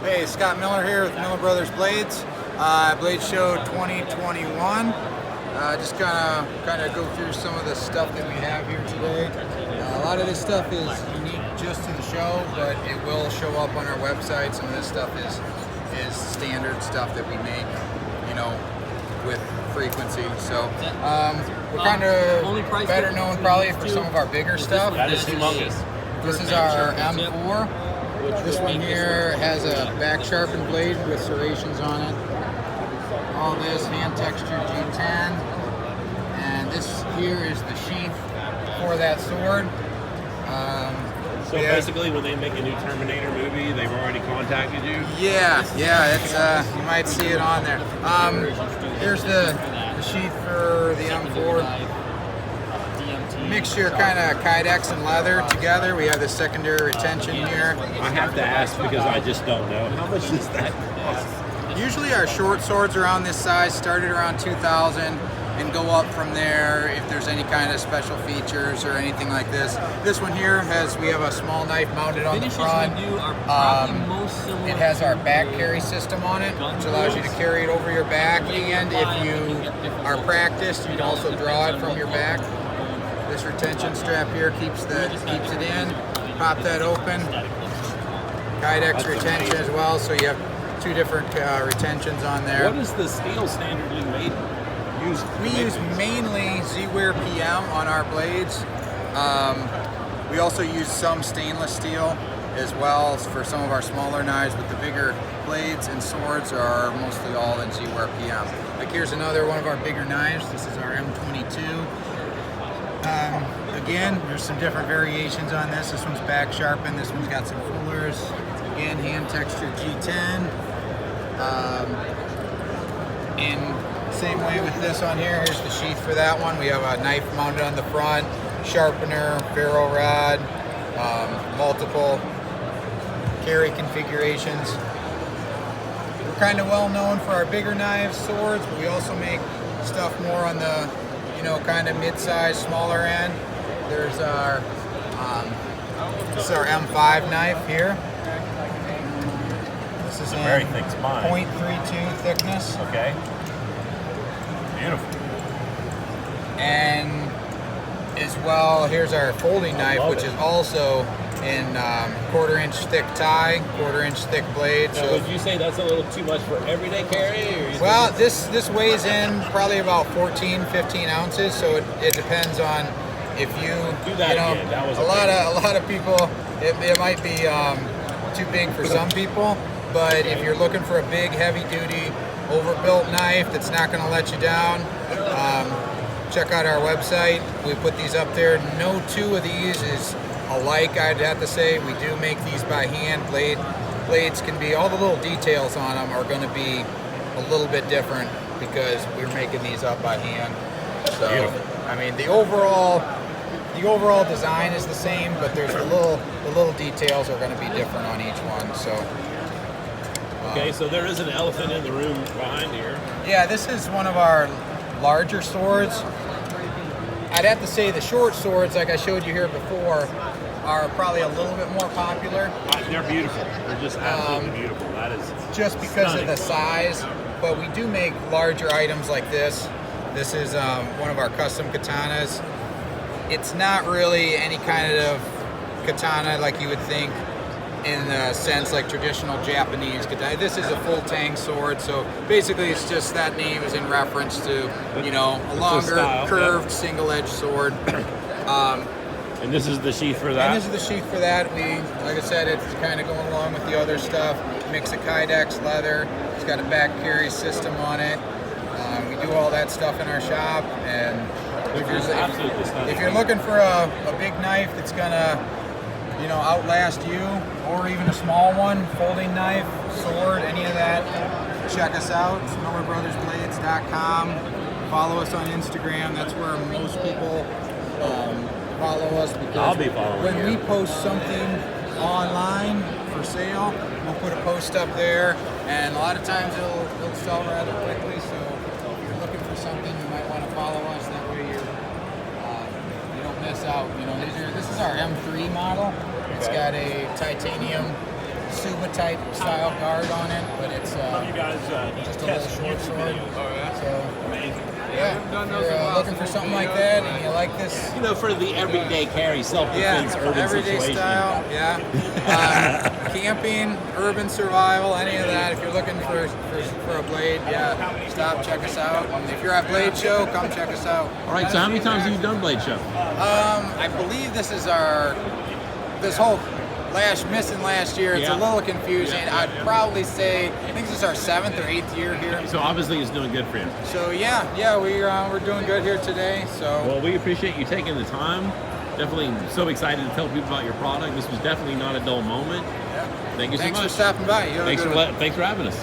Hey, Scott Miller here with Miller Brothers Blades. Blade Show 2021. Just kind of go through some of the stuff that we have here today. A lot of this stuff is unique just to the show, but it will show up on our website. Some of this stuff is standard stuff that we make, you know, with frequency. So we're kind of better known probably for some of our bigger stuff. That is humongous. This is our M4. This one here has a back sharpened blade with serrations on it. All this hand textured G10. And this here is the sheath for that sword. So basically, when they make a new Terminator movie, they've already contacted you? Yeah, it's you might see it on there. Here's the sheath for the M4. Mixture kind of kydex and leather together. We have the secondary retention here. I have to ask because I just don't know. How much does that cost? Usually our short swords around this size started around 2,000 and go up from there if there's any kind of special features or anything like this. This one here we have a small knife mounted on the front. It has our back carry system on it, which allows you to carry it over your back, and if you are practiced, you can also draw it from your back. This retention strap here keeps it in. Pop that open. Kydex retention as well, so you have two different retentions on there. What is the steel standardly made? We use mainly Z-Wear PM on our blades. We also use some stainless steel as well for some of our smaller knives, but the bigger blades and swords are mostly all in Z-Wear PM. Like here's another one of our bigger knives. This is our M22. Again, there's some different variations on this. This one's back sharpened. This one's got some fullers. Again, hand textured G10. And same way with this on here. Here's the sheath for that one. We have a knife mounted on the front, sharpener, ferro rod, multiple carry configurations. We're kind of well known for our bigger knives, swords, but we also make stuff more on the kind of mid-size, smaller end. There's our this is our M5 knife here. This is a very thick spine. 0.32 thickness. Okay. Beautiful. And as well, here's our folding knife, which is also in 1/4-inch thick tie, 1/4-inch thick blade. Now, would you say that's a little too much for everyday carry? Or well, this weighs in probably about 14, 15 ounces, so it depends on if you do that again. That was a lot of people. It might be too big for some people, but if you're looking for a big, heavy-duty, overbuilt knife that's not going to let you down, check out our website. We put these up there. No two of these is alike, I'd have to say. We do make these by hand. Blades can be, all the little details on them are going to be a little bit different because we're making these up by hand. So, I mean, the overall design is the same, but there's the little details are going to be different on each one. So. Okay, so there is an elephant in the room behind here. Yeah, this is one of our larger swords. I'd have to say the short swords, like I showed you here before, are probably a little bit more popular. They're beautiful. They're just absolutely beautiful. That is just because of the size. But we do make larger items like this. This is one of our custom katanas. It's not really any kind of katana like you would think in a sense like traditional Japanese katana. This is a full tang sword, so basically it's just that name is in reference to, a longer, curved, single-edged sword. And this is the sheath for that? And this is the sheath for that. Like I said, it's kind of going along with the other stuff. Mix of kydex leather. It's got a back carry system on it. We do all that stuff in our shop, and if you're looking for a big knife that's gonna outlast you, or even a small one, folding knife, sword, any of that, check us out. It's MillerBrothersBlades.com. Follow us on Instagram. That's where most people follow us, because I'll be following when we post something online for sale, we'll put a post up there, and a lot of times it'll sell rather quickly. So if you're looking for something, you might want to follow us. That way you don't miss out. This is our M3 model. It's got a titanium soup scuba type style guard on it, but it's You guys just a little short sword. So Amazing. yeah, if you're looking for something like that and you like this, You know, for the everyday carry, self-defense, urban everyday situation. style, camping, urban survival, any of that. If you're looking for a blade, stop, check us out. And if you're at Blade Show, come check us out. All right, so how many times have you done Blade Show? I believe this is this whole missing last year. It's a little confusing. I'd probably say, I think this is our 7th or 8th year here. So obviously it's doing good for you. So we're doing good here today. So Well, we appreciate you taking the time. Definitely so excited to tell people about your product. This was definitely not a dull moment. Thank you so thanks much. for stopping by. You have a good one. Thanks for having us.